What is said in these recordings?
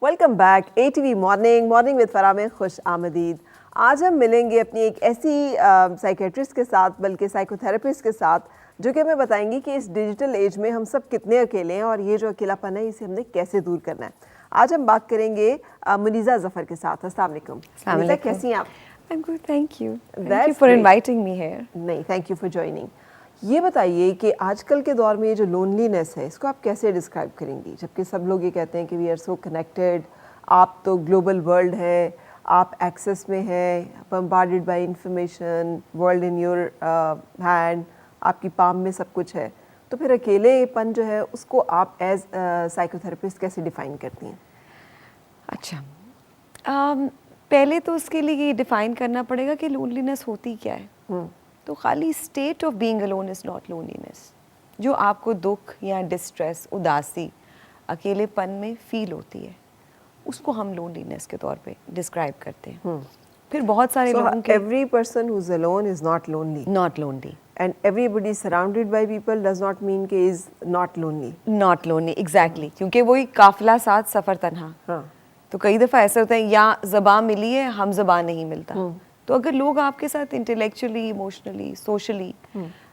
Welcome back A T V morning with فرا میں خوش آمدید. آج ہم ملیں گے اپنی ایک ایسی سائیکیٹرسٹ کے ساتھ, بلکہ سائیکو تھراپسٹ کے ساتھ, جو کہ ہمیں بتائیں گی کہ اس ڈیجیٹل ایج میں ہم سب کتنے اکیلے ہیں اور یہ جو اکیلا پن ہے اسے ہم نے کیسے دور کرنا ہے. آج ہم بات کریں گے منیزہ ظفر کے ساتھ. السلام علیکم. منیزہ کیسی ہیں آپ؟ I'm good, thank you. Thank you for inviting me here. نہیں, تھینک یو فار جوائننگ. یہ بتائیے کہ آج کل کے دور میں یہ جو لونلینس ہے اس کو آپ کیسے ڈسکرائب کریں گی, جبکہ سب لوگ یہ کہتے ہیں کہ وی آر سو کنیکٹیڈ, آپ تو گلوبل ورلڈ ہے, آپ ایکسیس میں ہیں, bombarded by information, world in your hand, آپ کی پام میں سب کچھ ہے, تو پھر اکیلے پن جو ہے اس کو آپ ایز سائیکو تھراپسٹ کیسے ڈیفائن کرتی ہیں؟ اچھا, پہلے تو اس کے لیے یہ ڈیفائن کرنا پڑے گا کہ لونلینس ہوتی کیا ہے. تو خالی state of being alone is not loneliness. جو آپ کو دکھ یا ڈسٹریس, اداسی, اکیلے پن میں فیل ہوتی ہے, اس کو ہم لونلینس کے طور پہ ڈسکرائب کرتے ہیں. پھر بہت سارے لوگوں کے every person who is alone is not lonely. Not lonely. And every body surrounded by people does not mean کہ is not lonely. Not lonely, exactly, کیونکہ وہی قافلہ ساتھ سفر تنہا. تو کئی دفعہ ایسا ہوتا ہے یا زبان ملی ہے, ہم زبان نہیں ملتا. تو اگر لوگ آپ کے ساتھ انٹلیکچولی, ایموشنلی, سوشلی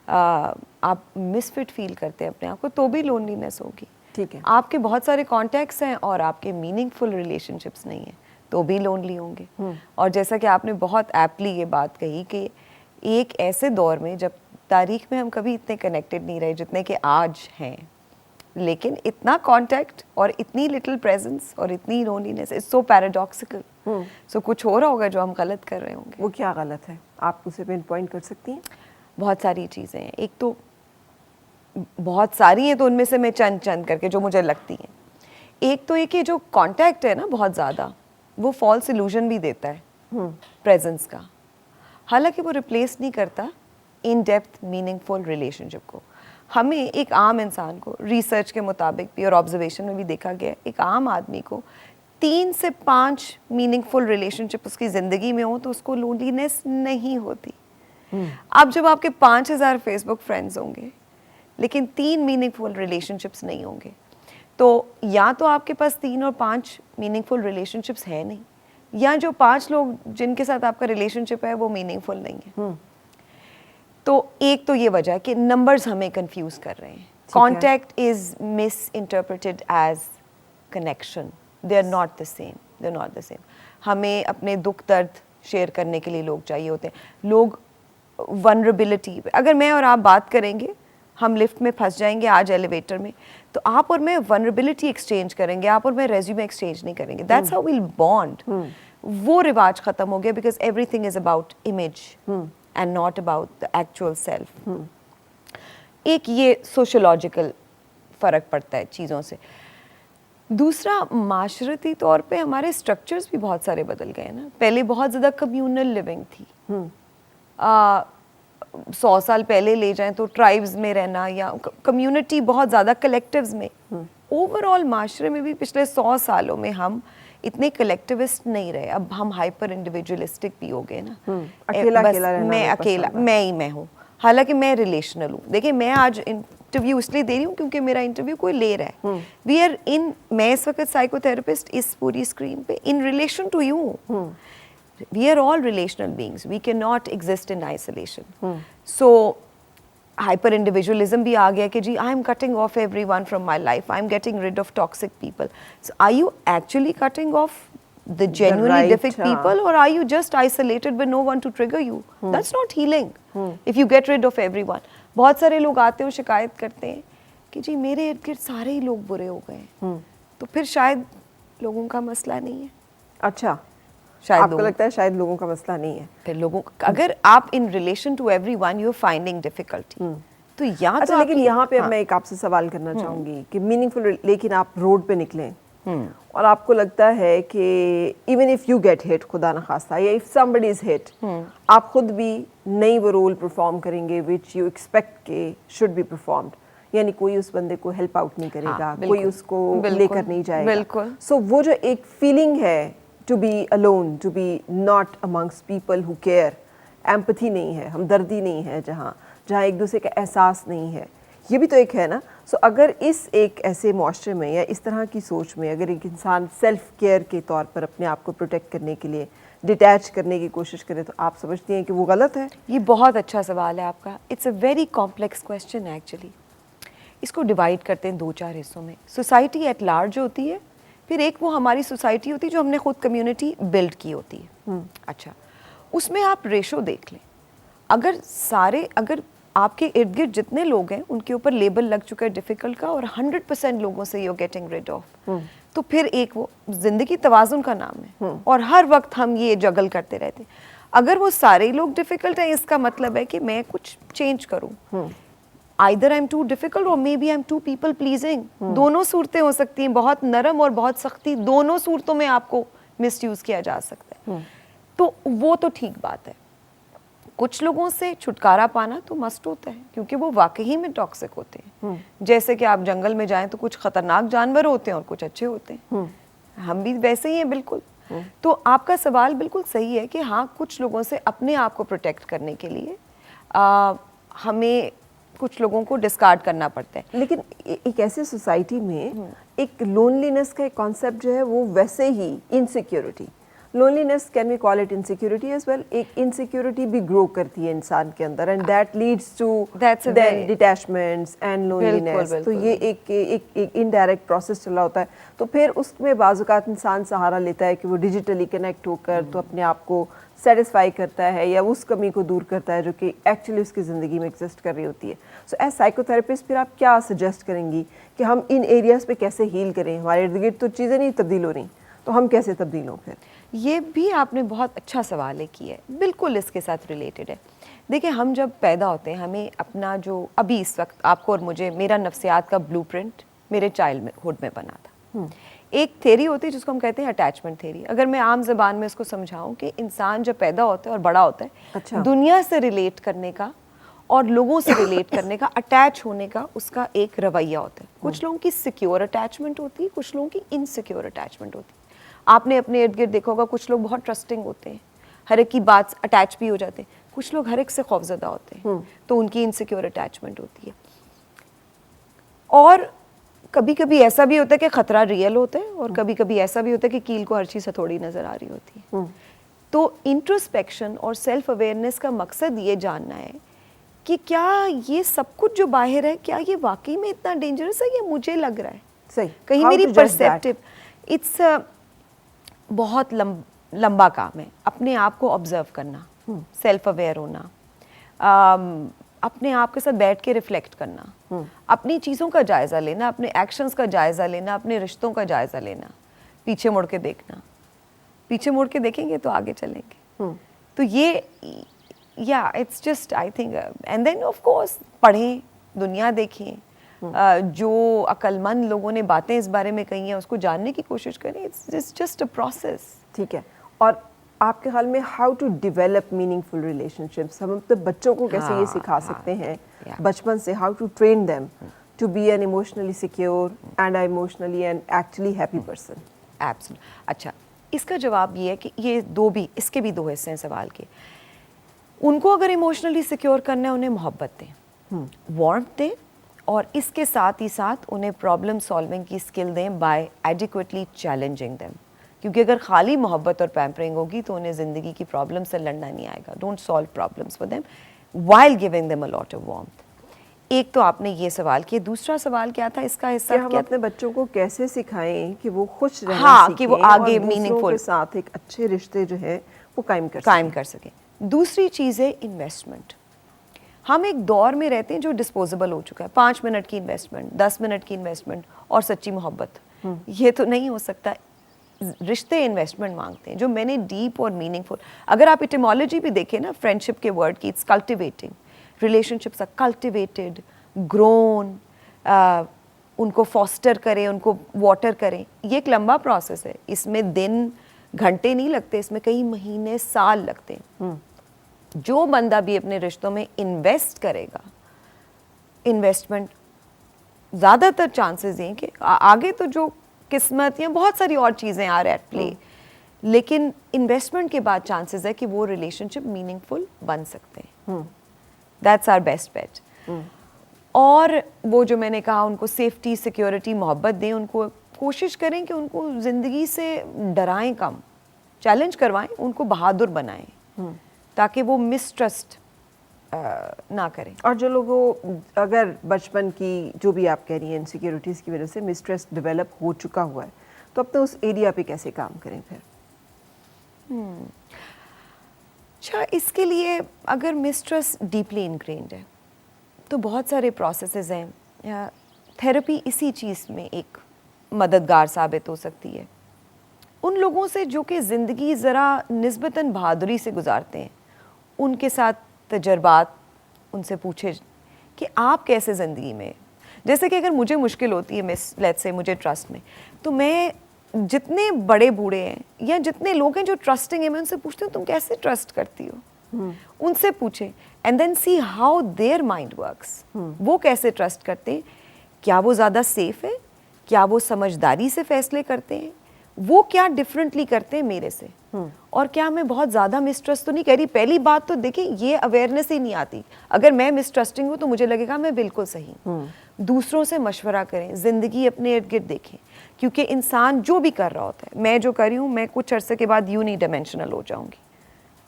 آپ مس فٹ فیل کرتے ہیں اپنے آپ کو, تو بھی لونلینس ہوگی. ٹھیک ہے. آپ کے بہت سارے کانٹیکٹس ہیں اور آپ کے میننگ فل ریلیشن شپس نہیں ہیں, تو بھی لونلی ہوں گے. اور جیسا کہ آپ نے بہت ایپلی یہ بات کہی کہ ایک ایسے دور میں جب تاریخ میں ہم کبھی اتنے کنیکٹڈ نہیں رہے جتنے کہ آج ہیں, لیکن اتنا کانٹیکٹ اور اتنی لٹل پریزنس اور اتنی لونلینس, اٹس سو پیراڈاکسیکل. سو کچھ ہو رہا ہوگا جو ہم غلط کر رہے ہوں گے. وہ کیا غلط ہے, آپ اسے پن پوائنٹ کر سکتی ہیں؟ بہت ساری چیزیں ہیں. ایک تو بہت ساری ہیں, تو ان میں سے میں چند کر کے جو مجھے لگتی ہیں. ایک تو یہ کہ جو کانٹیکٹ ہے نا بہت زیادہ, وہ فالس ایلوژن بھی دیتا ہے پریزنس کا, حالانکہ وہ ریپلیس نہیں کرتا in depth meaningful relationship کو. ہمیں ایک عام انسان کو, ریسرچ کے مطابق بھی اور آبزرویشن میں بھی دیکھا گیا, ایک عام آدمی کو 3 سے 5 میننگ فل ریلیشن شپ اس کی زندگی میں ہوں تو اس کو لونلینس نہیں ہوتی. اب جب آپ کے 5000 فیس بک فرینڈز ہوں گے لیکن 3 میننگ فل ریلیشن شپس نہیں ہوں گے, تو یا تو آپ کے پاس 3 اور 5 میننگ فل ریلیشن شپس ہے نہیں, یا جو 5 لوگ جن کے ساتھ آپ کا ریلیشن شپ ہے وہ میننگ فل نہیں ہے. تو ایک تو یہ وجہ ہے کہ نمبرز ہمیں کنفیوز کر رہے ہیں. Contact is misinterpreted as connection. They are not the same, they are not the same. ہمیں اپنے دکھ درد شیئر کرنے کے لیے لوگ چاہیے ہوتے ہیں. لوگ ونربلٹی, اگر میں اور آپ بات کریں گے, ہم لفٹ میں پھنس جائیں گے آج ایلیویٹر میں, تو آپ اور میں ونربلٹی ایکسچینج کریں گے, آپ اور میں ریزیومے ایکسچینج نہیں کریں گے. That's how we'll bond. وہ رواج ختم ہو گیا because everything is about image and not about the actual self. ایک یہ سوشولوجیکل فرق پڑتا ہے چیزوں سے. دوسرا, معاشرتی طور پہ ہمارے اسٹرکچرز بھی بہت سارے بدل گئے ہیں نا. پہلے بہت زیادہ کمیونل لیونگ تھی. 100 سال پہلے لے جائیں تو ٹرائبز میں رہنا یا کمیونٹی بہت زیادہ کلیکٹیوز میں. اوور آل معاشرے میں بھی پچھلے 100 سالوں میں ہم اتنے کلیکٹیوسٹ نہیں رہے. اب ہم ہائپر انڈیویجولسٹک بھی ہو گئے نا. میں اکیلا, میں ہی میں ہوں, حالانکہ میں ریلیشنل ہوں. دیکھیں, میں آج انٹرویو اس لیے دے رہی ہوں کیونکہ میرا انٹرویو کوئی لے رہا ہے. وی آر ان, میں اس وقت سائیکو تھراپسٹ اس پوری اسکرین پہ in relation to you. We are all relational beings, we can not exist in isolation. So hyper individualism بھی آ گیا کہ جی I am cutting off everyone from my life, I am getting rid of toxic people. So are you actually cutting off the genuinely difficult people, or are you just isolated with no one to trigger you? That's not healing. If you get rid of everyone. بہت سارے لوگ آتے ہیں شکایت کرتے ہیں کہ جی میرے ارد گرد سارے ہی لوگ برے ہو گئے ہیں, تو پھر شاید لوگوں کا مسئلہ نہیں ہے. اچھا, شاید آپ کو لگتا ہے شاید لوگوں کا مسئلہ نہیں ہے. پھر لوگوں, اگر آپ in relation to everyone you are finding difficulty, تو یا تو. لیکن یہاں پہ میں ایک آپ سے سوال کرنا چاہوں گی کہ میننگ فل, لیکن آپ روڈ پہ نکلیں اور آپ کو لگتا ہے کہ even if you get hit, خدا نخواستہ, یا اف somebody is hit, آپ خود بھی نئی وہ رول پرفارم کریں گے which you expect کہ should be performed. یعنی کوئی اس بندے کو ہیلپ آؤٹ نہیں کرے گا, کوئی اس کو لے کر نہیں جائے گا. سو وہ جو ایک فیلنگ ہے to be alone, to be not amongst people who care, empathy نہیں ہے, ہمدردی نہیں ہے, جہاں ایک دوسرے کا احساس نہیں ہے, یہ بھی تو ایک ہے نا. سو اگر اس ایک ایسے معاشرے میں یا اس طرح کی سوچ میں اگر ایک انسان سیلف کیئر کے طور پر اپنے آپ کو پروٹیکٹ کرنے کے لیے ڈیٹیچ کرنے کی کوشش کرے تو آپ سمجھتی ہیں کہ وہ غلط ہے؟ یہ بہت اچھا سوال ہے آپ کا. It's a very complex question actually. اس کو ڈیوائڈ کرتے ہیں 2-4 حصوں میں. سوسائٹی ایٹ لارج ہوتی ہے, پھر ایک وہ ہماری سوسائٹی ہوتی ہے جو ہم نے خود کمیونٹی بلڈ کی ہوتی ہے. اچھا, اس میں آپ ریشو دیکھ لیں. اگر آپ کے ارد گرد جتنے لوگ ہیں ان کے اوپر لیبل لگ چکا ہے ڈیفیکلٹ کا, اور 100% لوگوں سے یو گیٹنگ ریڈ آف, تو پھر ایک وہ زندگی توازن کا نام ہے, اور ہر وقت ہم یہ جگل کرتے رہتے ہیں. اگر وہ سارے لوگ ڈیفیکلٹ ہیں, اس کا مطلب ہے کہ میں کچھ چینج کروں. Either I'm too difficult or maybe I'm too people pleasing. دونوں صورتیں ہو سکتی ہیں, بہت نرم اور بہت سختی, دونوں صورتوں میں آپ کو مس یوز کیا جا سکتا ہے. تو وہ تو ٹھیک بات ہے. کچھ لوگوں سے چھٹکارا پانا تو مسٹ ہوتا ہے, کیونکہ وہ واقعی میں ٹاکسک ہوتے ہیں. جیسے کہ آپ جنگل میں جائیں تو کچھ خطرناک جانور ہوتے ہیں اور کچھ اچھے ہوتے ہیں. ہم بھی ویسے ہی ہیں بالکل. تو آپ کا سوال بالکل صحیح ہے کہ ہاں, کچھ لوگوں سے اپنے آپ کو پروٹیکٹ کرنے کے لیے ہمیں کچھ لوگوں کو ڈسکارڈ کرنا پڑتا ہے. لیکن ایک ایسی سوسائٹی میں ایک لونلینس کا ایک کانسیپٹ جو ہے وہ ویسے ہی insecurity, loneliness can we call it insecurity as well, ایک انسیکیورٹی بھی گرو کرتی ہے انسان کے اندر, and that leads to then detachments and loneliness. تو یہ ایک انڈائریکٹ پروسیس چل رہا ہوتا ہے. تو پھر اس میں بعض اوقات انسان سہارا لیتا ہے کہ وہ ڈیجیٹلی کنیکٹ ہو کر تو اپنے آپ کو سیٹسفائی کرتا ہے یا اس کمی کو دور کرتا ہے جو کہ ایکچولی اس کی زندگی میں ایگزسٹ کر رہی ہوتی ہے. سو ایز سائیکو تھراپسٹ پھر آپ کیا سجیسٹ کریں گی کہ ہم ان ایریاز پہ کیسے ہیل کریں؟ ہمارے ارد گرد تو چیزیں نہیں تبدیل ہو رہی, تو ہم کیسے تبدیل ہوں پھر؟ یہ بھی آپ نے بہت اچھا سوال کیا ہے, بالکل اس کے ساتھ ریلیٹڈ ہے. دیکھیں, ہم جب پیدا ہوتے ہیں ہمیں اپنا جو ابھی اس وقت آپ کو اور مجھے, میرا نفسیات کا بلو پرنٹ میرے چائلڈ ہوڈ میں بنا تھا. ایک تھیری ہوتی ہے جس کو ہم کہتے ہیں اٹیچمنٹ تھیری. اگر میں عام زبان میں اس کو سمجھاؤں کہ انسان جب پیدا ہوتا ہے اور بڑا ہوتا ہے, دنیا سے ریلیٹ کرنے کا اور لوگوں سے ریلیٹ کرنے کا, اٹیچ ہونے کا اس کا ایک رویہ ہوتا ہے. کچھ لوگوں کی سیکیور اٹیچمنٹ ہوتی ہے, کچھ لوگوں کی انسیکیور اٹیچمنٹ ہوتی ہے. آپ نے اپنے ارد گرد دیکھا ہوگا کچھ لوگ بہت ٹرسٹنگ ہوتے ہیں, ہر ایک کی بات اٹیچ بھی ہو جاتے ہیں. کچھ لوگ ہر ایک سے خوفزدہ ہوتے ہیں, تو ان کی انسیکیور اٹیچمنٹ ہوتی ہے. اور کبھی کبھی ایسا بھی ہوتا ہے کہ خطرہ ریئل ہوتا ہے, اور کبھی کبھی ایسا بھی ہوتا ہے کہ کیل کو ہر چیز ہتھوڑی نظر آ رہی ہوتی ہے. تو انٹروسپیکشن اور سیلف اویئرنیس کا مقصد یہ جاننا ہے کہ کیا یہ سب کچھ جو باہر ہے, کیا یہ واقعی میں اتنا ڈینجرس ہے یا مجھے لگ رہا ہے. صحیح, کہیں میری پرسیپٹیو, اٹس بہت لمبا کام ہے. اپنے آپ کو آبزرو کرنا, سیلف اویئر ہونا, اپنے آپ کے ساتھ بیٹھ کے ریفلیکٹ کرنا, اپنی چیزوں کا جائزہ لینا, اپنے ایکشنز کا جائزہ لینا, اپنے رشتوں کا جائزہ لینا, پیچھے مڑ کے دیکھنا. پیچھے مڑ کے دیکھیں گے تو آگے چلیں گے. تو یہ it's just I think, and then of course پڑھیں, دنیا دیکھیں, جو عقل مند لوگوں نے باتیں اس بارے میں کہی ہیں اس کو جاننے کی کوشش کریں. It's just a process. ٹھیک ہے. اور آپ کے خیال میں how to develop meaningful relationships, ہم اپنے بچوں کو کیسے یہ سکھا سکتے ہیں بچپن سے, how to train them to be an emotionally secure and emotionally and actually happy person? Absolute. اچھا, اس کا جواب یہ ہے کہ یہ اس کے بھی 2 حصے ہیں سوال کے. ان کو اگر ایموشنلی سیکیور کرنا ہے, انہیں محبت دیں, وارمتھ دیں, اور اس کے ساتھ ہی ساتھ انہیں پرابلم سالونگ کی اسکل دیں بائی ایڈیکویٹلی چیلنجنگ دیم. کیونکہ اگر خالی محبت اور پیمپرنگ ہوگی تو انہیں زندگی کی پرابلم سے لڑنا نہیں آئے گا. Don't solve problems for them while giving them a lot of warmth. ایک تو آپ نے یہ سوال کیا. دوسرا سوال کیا تھا اس کا حصہ؟ ہم اپنے بچوں کو کیسے سکھائیں کہ وہ خوش رہنا سیکھیں, کہ وہ آگے میننگ فل کے ساتھ ایک اچھے رشتے جو ہے وہ قائم کر سکیں. دوسری چیز ہے انویسٹمنٹ. ہم ایک دور میں رہتے ہیں جو ڈسپوزیبل ہو چکا ہے. 5 منٹ کی انویسٹمنٹ, 10 منٹ کی انویسٹمنٹ اور سچی محبت, یہ تو نہیں ہو سکتا. رشتے انویسٹمنٹ مانگتے ہیں جو میں نے ڈیپ اور میننگ فل. اگر آپ ایٹیمالوجی بھی دیکھیں نا فرینڈشپ کے ورڈ کی, it's cultivating. Relationships are cultivated, grown, ان کو فاسٹر کریں, ان کو واٹر کریں. یہ ایک لمبا پروسیس ہے. اس میں دن گھنٹے نہیں لگتے, اس میں کئی مہینے سال لگتے ہیں. جو بندہ بھی اپنے رشتوں میں انویسٹ کرے گا, انویسٹمنٹ زیادہ تر چانسز ہیں کہ آگے تو جو قسمت یا بہت ساری اور چیزیں آ رہے ایٹ پلے, لیکن انویسٹمنٹ کے بعد چانسز ہے کہ وہ ریلیشن شپ میننگ فل بن سکتے ہیں. That's our best bet. اور وہ جو میں نے کہا ان کو سیفٹی سیکیورٹی محبت دیں, ان کو کوشش کریں کہ ان کو زندگی سے ڈرائیں کم, چیلنج کروائیں, ان کو بہادر بنائیں تاکہ وہ مسٹرسٹ نہ کریں. اور جو لوگوں اگر بچپن کی جو بھی آپ کہہ رہی ہیں انسیکیورٹیز کی وجہ سے مسٹرسٹ ڈیولپ ہو چکا ہوا ہے, تو اب تو اس ایریا پہ کیسے کام کریں پھر؟ اچھا, اس کے لیے اگر مسٹرسٹ ڈیپلی انگرینڈ ہے تو بہت سارے پروسیسز ہیں. تھیراپی اسی چیز میں ایک مددگار ثابت ہو سکتی ہے. ان لوگوں سے جو کہ زندگی ذرا نسبتاً بہادری سے گزارتے ہیں, ان کے ساتھ تجربات ان سے پوچھے کہ آپ کیسے زندگی میں, جیسے کہ اگر مجھے مشکل ہوتی ہے لیٹس سے مجھے ٹرسٹ میں, تو میں جتنے بڑے بوڑھے ہیں یا جتنے لوگ ہیں جو ٹرسٹنگ ہیں, میں ان سے پوچھتی ہوں تم کیسے ٹرسٹ کرتی ہو, ان سے پوچھیں and then see how their mind works, وہ کیسے ٹرسٹ کرتے ہیں, کیا وہ زیادہ سیف ہے, کیا وہ سمجھداری سے فیصلے کرتے ہیں, وہ کیا ڈفرینٹلی کرتے ہیں میرے سے, اور کیا میں بہت زیادہ مسٹرسٹ تو نہیں کہہ رہی. پہلی بات تو دیکھیں یہ اویئرنیس ہی نہیں آتی. اگر میں مسٹرسٹنگ ہوں تو مجھے لگے گا میں بالکل صحیح ہوں. دوسروں سے مشورہ کریں, زندگی اپنے ارد گرد دیکھیں, کیونکہ انسان جو بھی کر رہا ہوتا ہے, میں جو کر رہی ہوں میں کچھ عرصے کے بعد یونی ڈائمینشنل ہو جاؤں گی,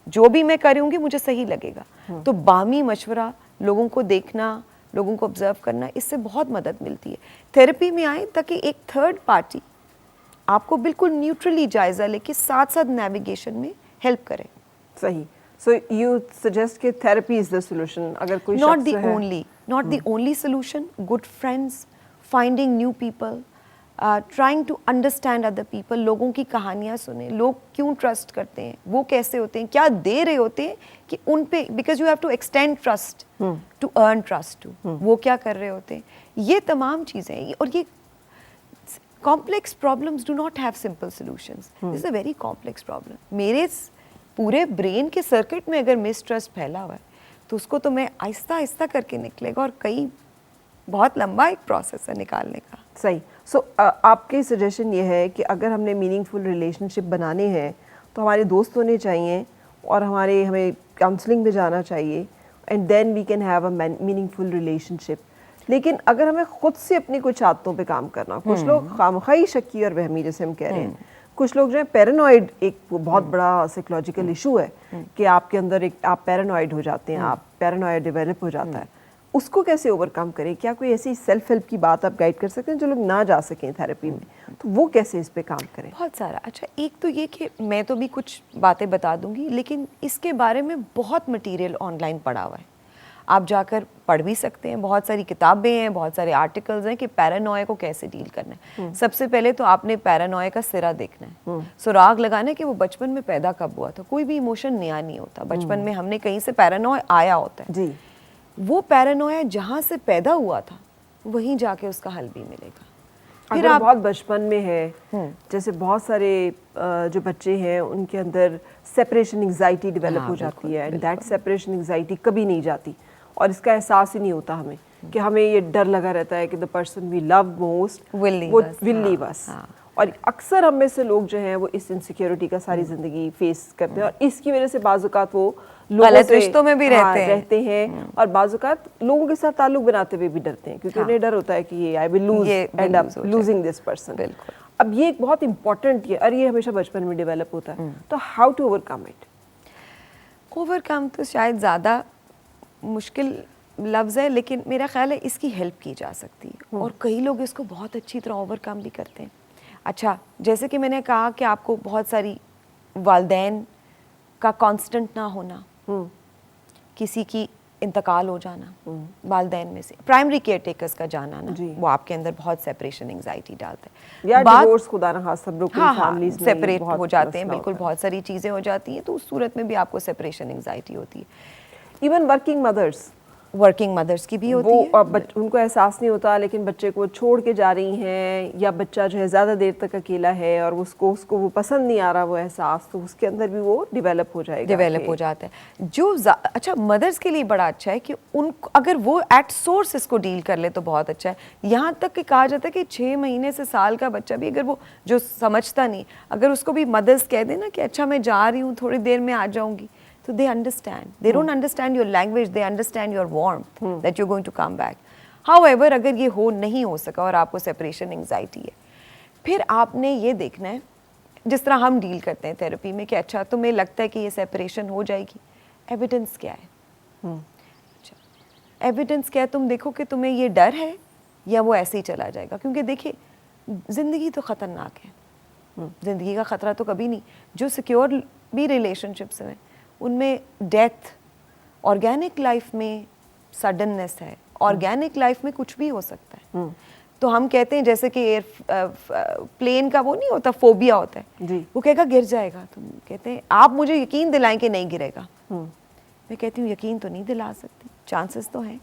جو بھی میں کر رہی ہوں گی مجھے صحیح لگے گا. تو باہمی مشورہ, لوگوں کو دیکھنا, لوگوں کو آبزرو کرنا, اس سے بہت مدد ملتی ہے. تھیراپی میں آئیں تاکہ ایک تھرڈ پارٹی آپ کو بالکل نیوٹرلی جائزہ لے کے ساتھ ساتھ نیویگیشن میں ہیلپ کرے. صحیح. سو یو سجیسٹ کہ تھیراپی از دا سولوشن. اگر کوئی not the only solution, good friends, finding new people, trying to understand other people, لوگوں کی کہانیاں سنیں, لوگ کیوں ٹرسٹ کرتے ہیں, وہ کیسے ہوتے ہیں, کیا دے رہے ہوتے ہیں کہ ان پہ, because you have to extend trust to earn trust too, وہ کیا کر رہے ہوتے ہیں. یہ تمام چیزیں, اور یہ complex problems do not have simple solutions. This is a very complex problem. میرے پورے برین کے سرکٹ میں اگر مسٹرسٹ پھیلا ہوا ہے تو اس کو تو میں آہستہ آہستہ کر کے نکلے گا, اور کئی بہت لمبا ایک پروسیس ہے نکالنے کا. صحیح. سو آپ کی سجیشن یہ ہے کہ اگر ہم نے میننگ فل ریلیشن شپ بنانے ہیں تو ہمارے دوست ہونے چاہیے, اور ہمیں کاؤنسلنگ میں جانا چاہیے, and then we can have a meaningful relationship. لیکن اگر ہمیں خود سے اپنی کچھ عادتوں پہ کام کرنا, کچھ لوگ خامخواہی شکی اور وہمی جیسے ہم کہہ رہے ہیں, کچھ لوگ جو ہے پیرانوائڈ, ایک بہت بڑا سائیکولوجیکل ایشو ہے کہ آپ کے اندر آپ پیرانوائڈ ہو جاتے ہیں, آپ پیرانوائڈ ڈیولپ ہو جاتا ہے, اس کو کیسے اوور کم کریں؟ کیا کوئی ایسی سیلف ہیلپ کی بات آپ گائیڈ کر سکتے ہیں جو لوگ نہ جا سکیں تھیراپی میں, تو وہ کیسے اس پہ کام کریں؟ بہت سارا. اچھا, ایک تو یہ کہ میں تو بھی کچھ باتیں بتا دوں گی, لیکن اس کے بارے میں بہت مٹیریل آن لائن پڑا ہوا ہے, آپ جا کر پڑھ بھی سکتے ہیں. بہت ساری کتابیں ہیں, بہت سارے آرٹیکلز ہیں کہ پیرانویا کو کیسے ڈیل کرنا ہے. سب سے پہلے تو آپ نے پیرانویا کا سرا دیکھنا ہے, سراغ لگانا ہے کہ وہ بچپن میں پیدا کب ہوا تھا. کوئی بھی ایموشن نیا نہیں ہوتا, بچپن میں ہم نے کہیں سے پیرانویا آیا ہوتا ہے. جی, وہ پیرانویا جہاں سے پیدا ہوا تھا وہیں جا کے اس کا حل بھی ملے گا. اگر بہت بچپن میں ہے, جیسے بہت سارے جو بچے ہیں ان کے اندر سیپریشن انگزائٹی ڈیولپ ہو جاتی ہے, اینڈ دیٹ سیپریشن انگزائٹی کبھی نہیں جاتی, اور اس کا احساس ہی نہیں ہوتا ہمیں کہ ہمیں یہ ڈر لگا رہتا ہے کہ the person we love most will leave us. اور اکثر ہم میں سے لوگ جو ہیں وہ اس انسیکیورٹی کا ساری زندگی فیس کرتے ہیں, اور اس کی وجہ سے بعض اوقات وہ غلط رشتوں میں بھی رہتے ہیں, اور بعض اوقات لوگوں کے ساتھ تعلق بناتے ہوئے بھی ڈرتے ہیں, کیونکہ انہیں ڈر ہوتا ہے کہ یہ I will end up losing this person. اب یہ ایک بہت امپورٹنٹ ہے, اور یہ ہمیشہ بچپن میں ڈیولپ ہوتا ہے, تو how to overcome it? Overcome تو شاید زیادہ مشکل لفظ ہے, لیکن میرا خیال ہے اس کی ہیلپ کی جا سکتی ہے, اور کئی لوگ اس کو بہت اچھی طرح اوور کم بھی کرتے ہیں. اچھا, جیسے کہ میں نے کہا کہ آپ کو بہت ساری والدین کا کانسٹنٹ نہ ہونا, کسی کی انتقال ہو جانا والدین میں سے, پرائمری کیئر ٹیکرز کا جانا نا, وہ آپ کے اندر بہت سیپریشن انگزائٹی ڈالتا ہے, یا ڈیورس خدا نہ خواستہ بروکن فیملیز میں سیپریٹ ہو جاتے ہیں, بالکل بہت ساری چیزیں ہو جاتی ہیں, تو اس صورت میں بھی آپ کو سیپریشن انگزائٹی ہوتی ہے. ایون ورکنگ مدرس کی بھی ہوتی ہے, ان کو احساس نہیں ہوتا, لیکن بچے کو چھوڑ کے جا رہی ہیں, یا بچہ جو ہے زیادہ دیر تک اکیلا ہے اور اس کو وہ پسند نہیں آ رہا وہ احساس, تو اس کے اندر بھی وہ ڈیولپ ہو جاتا ہے. جو اچھا مدرس کے لیے بڑا اچھا ہے کہ ان اگر وہ ایٹ سورس اس کو ڈیل کر لے تو بہت اچھا ہے. یہاں تک کہ کہا جاتا ہے کہ 6 مہینے سے سال کا بچہ بھی اگر وہ جو سمجھتا نہیں, اگر اس کو بھی مدرس کہہ دیں نا کہ اچھا میں جا رہی ہوں تھوڑی دیر میں آ جاؤں گی, so they understand. They don't understand your language, they understand your warmth that you're going to come back. How ever اگر یہ نہیں ہو سکا اور آپ کو سیپریشن انگزائٹی ہے, پھر آپ نے یہ دیکھنا ہے جس طرح ہم ڈیل کرتے ہیں تھیراپی میں کہ اچھا تمہیں لگتا ہے کہ یہ سیپریشن ہو جائے گی, ایویڈنس کیا ہے, اچھا ایویڈنس کیا ہے, تم دیکھو کہ تمہیں یہ ڈر ہے یا وہ ایسے ہی چلا جائے گا. کیونکہ دیکھیں زندگی تو خطرناک ہے, زندگی کا خطرہ تو کبھی نہیں. جو سیکیور بھی ریلیشن شپس ہیں ان میں ڈیتھ, آرگینک لائف میں سڈننس ہے, آرگینک لائف میں کچھ بھی ہو سکتا ہے. تو ہم کہتے ہیں جیسے کہ پلین کا وہ نہیں ہوتا, فوبیا ہوتا ہے, وہ کہے گا گر جائے گا, تم کہتے ہیں آپ مجھے یقین دلائیں کہ نہیں گرے گا. میں کہتی ہوں یقین تو نہیں دلا سکتی, چانسز تو ہیں,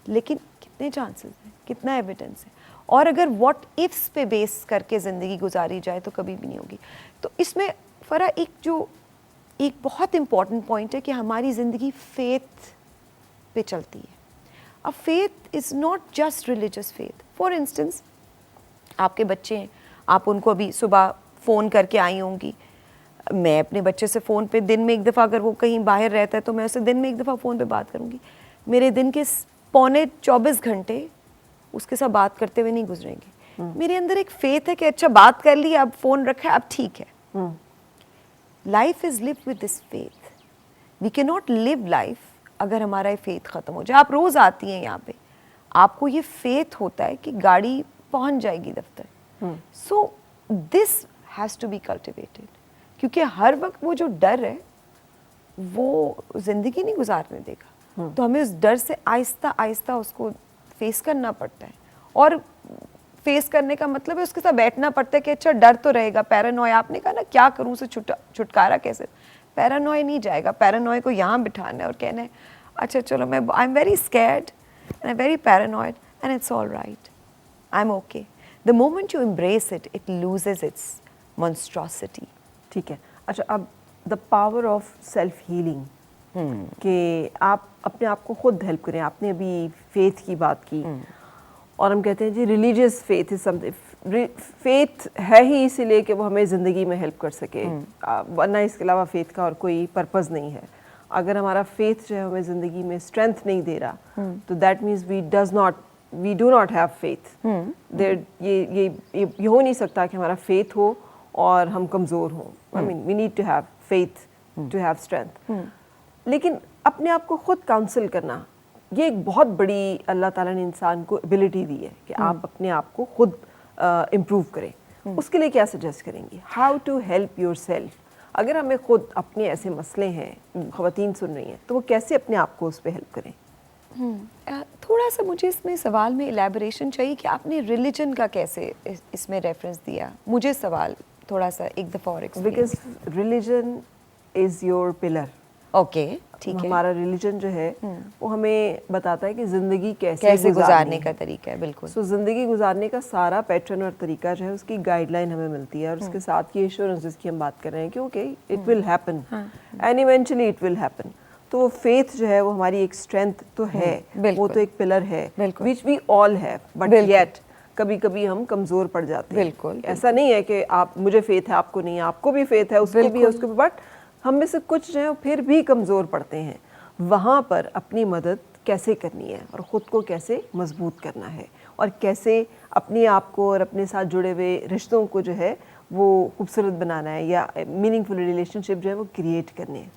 لیکن کتنے چانسز ہیں, کتنا ایویڈنس ہے, اور اگر واٹ ایفس پہ بیس کر کے زندگی گزاری جائے تو کبھی بھی نہیں ہوگی. تو اس میں فرح ایک بہت امپورٹنٹ پوائنٹ ہے کہ ہماری زندگی فیتھ پہ چلتی ہے. اب faith is not just religious faith. For instance آپ کے بچے ہیں, آپ ان کو ابھی صبح فون کر کے آئی ہوں گی, میں اپنے بچے سے فون پہ دن میں ایک دفعہ, اگر وہ کہیں باہر رہتا ہے تو میں اسے دن میں ایک دفعہ فون پہ بات کروں گی. میرے دن کے 24 گھنٹے اس کے ساتھ بات کرتے ہوئے نہیں گزریں گے. میرے اندر ایک فیتھ ہے کہ اچھا بات کر لی, اب فون رکھا ہے, اب ٹھیک ہے. Life is live with this faith. We can not live life اگر ہمارا یہ فیتھ ختم ہو جائے. آپ روز آتی ہیں یہاں پہ, آپ کو یہ فیتھ ہوتا ہے کہ گاڑی پہنچ جائے گی دفتر. So this has to be cultivated, کیونکہ ہر وقت وہ جو ڈر ہے وہ زندگی نہیں گزارنے دے گا. تو ہمیں اس ڈر سے آہستہ آہستہ اس کو فیس کرنا پڑتا ہے. اور فیس کرنے کا مطلب ہے اس کے ساتھ بیٹھنا پڑتا ہے کہ اچھا ڈر تو رہے گا. پیرانویا, آپ نے کہا نا کیا کروں اسے چھٹکارا کیسے, پیرانویا نہیں جائے گا. پیرانویا کو یہاں بٹھانا ہے اور کہنا ہے اچھا چلو میں I am very scared and I very paranoid and it's all right, I am okay. The moment you embrace it, it loses its monstrosity. ٹھیک ہے. اچھا اب the power of self healing, کہ آپ اپنے آپ کو خود ہیلپ کریں. آپ نے ابھی فیتھ کی بات کی, اور ہم کہتے ہیں جی religious faith is something, faith ہے ہی اسی لیے کہ وہ ہمیں زندگی میں ہیلپ کر سکے, ورنہ اس کے علاوہ فیتھ کا اور کوئی پرپز نہیں ہے. اگر ہمارا فیتھ جو ہے ہمیں زندگی میں اسٹرینتھ نہیں دے رہا تو that means we do not have faith. یہ ہو نہیں سکتا کہ ہمارا فیتھ ہو اور ہم کمزور ہوں. I mean we need to have faith to have strength. لیکن اپنے آپ کو خود کاؤنسل کرنا, یہ ایک بہت بڑی اللہ تعالیٰ نے انسان کو ایبلٹی دی ہے کہ آپ اپنے آپ کو خود امپروو کریں. اس کے لیے کیا سجیسٹ کریں گی, how to help yourself? اگر ہمیں خود اپنے ایسے مسئلے ہیں, خواتین سن رہی ہیں, تو وہ کیسے اپنے آپ کو اس پہ ہیلپ کریں؟ تھوڑا سا مجھے اس میں سوال میں الیبوریشن چاہیے کہ آپ نے ریلیجن کا کیسے اس میں ریفرنس دیا. مجھے سوال تھوڑا سا ایک دفعہ اور explain. Because religion is your pillar. Okay ٹھیک ہے. ہمارا ریلیجن جو ہے وہ ہمیں بتاتا ہے کہ زندگی کیسے گزارنے کا طریقہ ہے. بالکل. سو زندگی گزارنے کا سارا پیٹرن اور طریقہ جو ہے اس کی گائیڈ لائن ہمیں ملتی ہے, اور اس کے ساتھ کی ایشورنس جس کی ہم بات کر رہے ہیں کہ okay it will happen and eventually it will happen. تو وہ فیتھ جو ہے وہ ہماری ایک اسٹرینتھ تو ہے, وہ تو ایک پلر ہے وچ وی آل ہیو, بٹ یٹ کبھی کبھی ہم کمزور پڑ جاتے ہیں. بالکل. ایسا نہیں ہے کہ آپ مجھے فیتھ ہے آپ کو نہیں ہے, آپ کو بھی فیتھ ہے اس کو بھی ہے اس کو بھی, بٹ ہم میں سے کچھ جو ہیں پھر بھی کمزور پڑتے ہیں. وہاں پر اپنی مدد کیسے کرنی ہے اور خود کو کیسے مضبوط کرنا ہے, اور کیسے اپنے آپ کو اور اپنے ساتھ جڑے ہوئے رشتوں کو جو ہے وہ خوبصورت بنانا ہے, یا میننگ فل ریلیشن شپ جو ہے وہ کریٹ کرنے ہیں.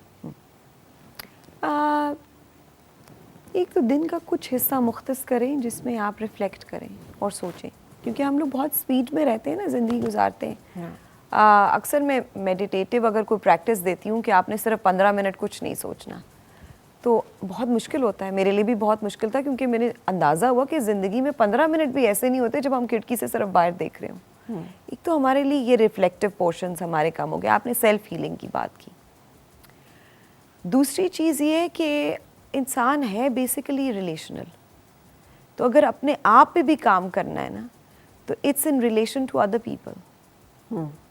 ایک تو دن کا کچھ حصہ مختص کریں جس میں آپ ریفلیکٹ کریں اور سوچیں, کیونکہ ہم لوگ بہت سپیڈ میں رہتے ہیں نا, زندگی گزارتے ہیں. اکثر میں میڈیٹیٹیو اگر کوئی پریکٹس دیتی ہوں کہ آپ نے صرف 15 منٹ کچھ نہیں سوچنا, تو بہت مشکل ہوتا ہے. میرے لیے بھی بہت مشکل تھا, کیونکہ میں نے اندازہ ہوا کہ زندگی میں 15 منٹ بھی ایسے نہیں ہوتے جب ہم کھڑکی سے صرف باہر دیکھ رہے ہوں. ایک تو ہمارے لیے یہ ریفلیکٹیو پورشنز ہمارے کم ہو گئے. آپ نے سیلف ہیلنگ کی بات کی. دوسری چیز یہ ہے کہ انسان ہے بیسیکلی ریلیشنل, تو اگر اپنے آپ پہ بھی کام کرنا ہے نا تو it's in relation to other people.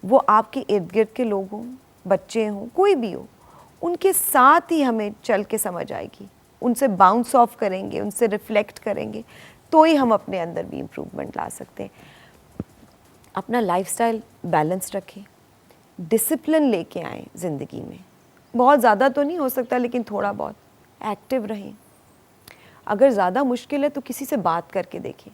وہ آپ کے ارد گرد کے لوگ ہوں, بچے ہوں, کوئی بھی ہو, ان کے ساتھ ہی ہمیں چل کے سمجھ آئے گی. ان سے باؤنس آف کریں گے, ان سے ریفلیکٹ کریں گے, تو ہی ہم اپنے اندر بھی امپروومنٹ لا سکتے ہیں. اپنا لائف سٹائل بیلنس رکھیں, ڈسپلن لے کے آئیں زندگی میں. بہت زیادہ تو نہیں ہو سکتا لیکن تھوڑا بہت ایکٹیو رہیں. اگر زیادہ مشکل ہے تو کسی سے بات کر کے دیکھیں.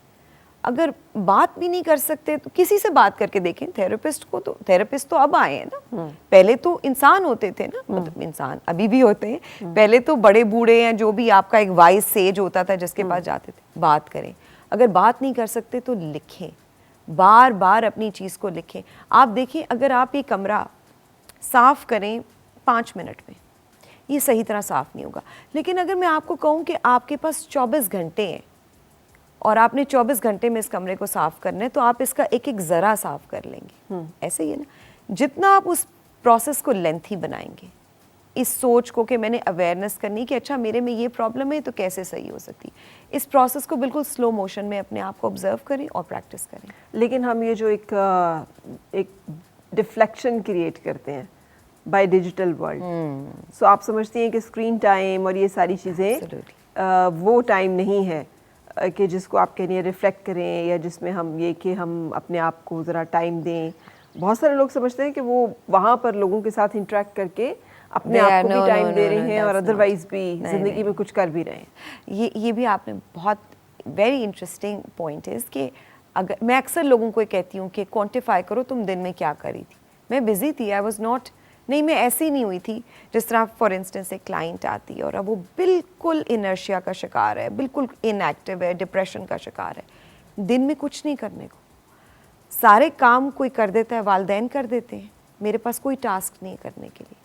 اگر بات بھی نہیں کر سکتے تو کسی سے بات کر کے دیکھیں. تھراپسٹ تو اب آئے ہیں نا, پہلے تو انسان ہوتے تھے نا, مطلب انسان ابھی بھی ہوتے ہیں, پہلے تو بڑے بوڑھے ہیں جو بھی آپ کا ایک وائز سیج ہوتا تھا جس کے پاس جاتے تھے. بات کریں. اگر بات نہیں کر سکتے تو لکھیں, بار بار اپنی چیز کو لکھیں. آپ دیکھیں اگر آپ یہ کمرہ صاف کریں 5 منٹ میں, یہ صحیح طرح صاف نہیں ہوگا. لیکن اگر میں آپ کو کہوں کہ آپ کے پاس 24 گھنٹے ہیں اور آپ نے 24 گھنٹے میں اس کمرے کو صاف کرنا ہے, تو آپ اس کا ایک ایک ذرہ صاف کر لیں گے. ایسے ہی ہے نا, جتنا آپ اس پروسیس کو لینتھی بنائیں گے, اس سوچ کو کہ میں نے اویئرنیس کرنی کہ اچھا میرے میں یہ پرابلم ہے تو کیسے صحیح ہو سکتی, اس پروسیس کو بالکل سلو موشن میں اپنے آپ کو آبزرو کریں اور پریکٹس کریں. لیکن ہم یہ جو ایک ڈفلیکشن کریٹ کرتے ہیں بائی ڈیجیٹل ورلڈ, سو آپ سمجھتی ہیں کہ اسکرین ٹائم اور یہ ساری چیزیں وہ ٹائم نہیں ہے کہ جس کو آپ کہنی ہے ریفلیکٹ کریں, یا جس میں ہم یہ کہ ہم اپنے آپ کو ذرا ٹائم دیں. بہت سارے لوگ سمجھتے ہیں کہ وہ وہاں پر لوگوں کے ساتھ انٹریکٹ کر کے اپنے آپ کو بھی ٹائم دے رہے ہیں اور ادروائز بھی زندگی میں کچھ کر بھی رہے ہیں. یہ بھی آپ نے بہت ویری انٹرسٹنگ پوائنٹ ہے کہ اگر میں اکثر لوگوں کو کہتی ہوں کہ کوانٹیفائی کرو تم دن میں کیا کری تھی. میں بزی تھی, آئی واز ناٹ, نہیں میں ایسی نہیں ہوئی تھی. جس طرح فار انسٹنس ایک کلائنٹ آتی ہے اور اب وہ بالکل انرشیا کا شکار ہے, بالکل ان ایکٹیو ہے, ڈپریشن کا شکار ہے, دن میں کچھ نہیں کرنے کو, سارے کام کوئی کر دیتا ہے, والدین کر دیتے ہیں, میرے پاس کوئی ٹاسک نہیں کرنے کے لیے,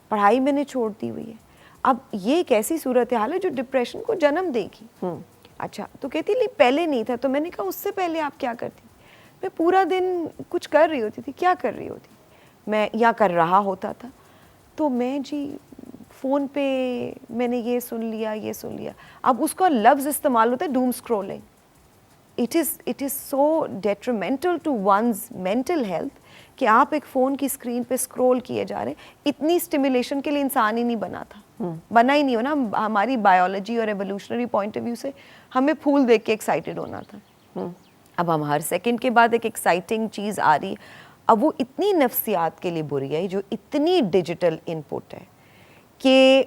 پڑھائی میں نے چھوڑ دی ہوئی ہے. اب یہ ایک ایسی صورتحال ہے جو ڈپریشن کو جنم دے گی. اچھا تو کہتی نہیں پہلے نہیں تھا, تو میں نے کہا اس سے پہلے آپ کیا کرتی؟ میں پورا دن کچھ کر رہی ہوتی تھی. کیا کر رہی ہوتی؟ میں یا کر رہا ہوتا تھا تو میں جی فون پہ میں نے یہ سن لیا. اب اس کا لفظ استعمال ہوتا ہے doom scrolling. It is so detrimental to one's mental health کہ آپ ایک فون کی اسکرین پہ اسکرول کیے جا رہے ہیں. اتنی اسٹیمولیشن کے لیے انسان ہی نہیں بنا تھا, بنا ہی نہیں ہونا. ہماری بایولوجی اور ایوولوشنری پوائنٹ آف ویو سے ہمیں پھول دیکھ کے ایکسائٹیڈ ہونا تھا. اب ہم ہر سیکنڈ کے بعد ایک ایکسائٹنگ چیز آ رہی, اب وہ اتنی نفسیات کے لیے بری ہے جو اتنی ڈیجیٹل ان پٹ ہے کہ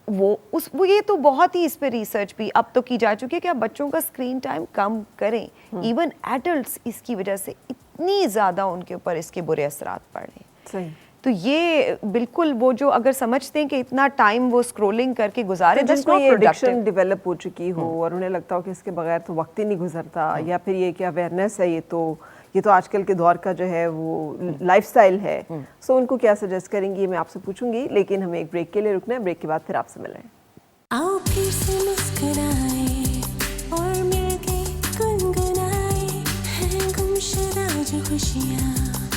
وہ یہ تو بہت ہی اس پہ ریسرچ بھی اب تو کی جا چکی ہے کہ آپ بچوں کا اسکرین ٹائم کم کریں. ایون ایڈلٹس اس کی وجہ سے اتنی زیادہ ان کے اوپر اس کے برے اثرات پڑ رہے ہیں. تو یہ بالکل وہ جو اگر سمجھتے ہیں کہ اتنا ٹائم وہ اسکرولنگ کر کے گزارے, جس کو یہ ایڈکشن ڈیولپ ہو چکی ہو اور انہیں لگتا ہو کہ اس کے بغیر تو وقت ہی نہیں گزرتا, یا پھر یہ کہ اویئرنیس ہے, یہ تو آج کل کے دور کا جو ہے وہ لائف سٹائل ہے, سو ان کو کیا سجیسٹ کریں گی میں آپ سے پوچھوں گی. لیکن ہمیں ایک بریک کے لیے رکنا ہے, بریک کے بعد پھر آپ سے ملیں. آؤ پھر سے مسکرائیں اور مل کے گنگنائیں, ہیں گمشدہ جو خوشیاں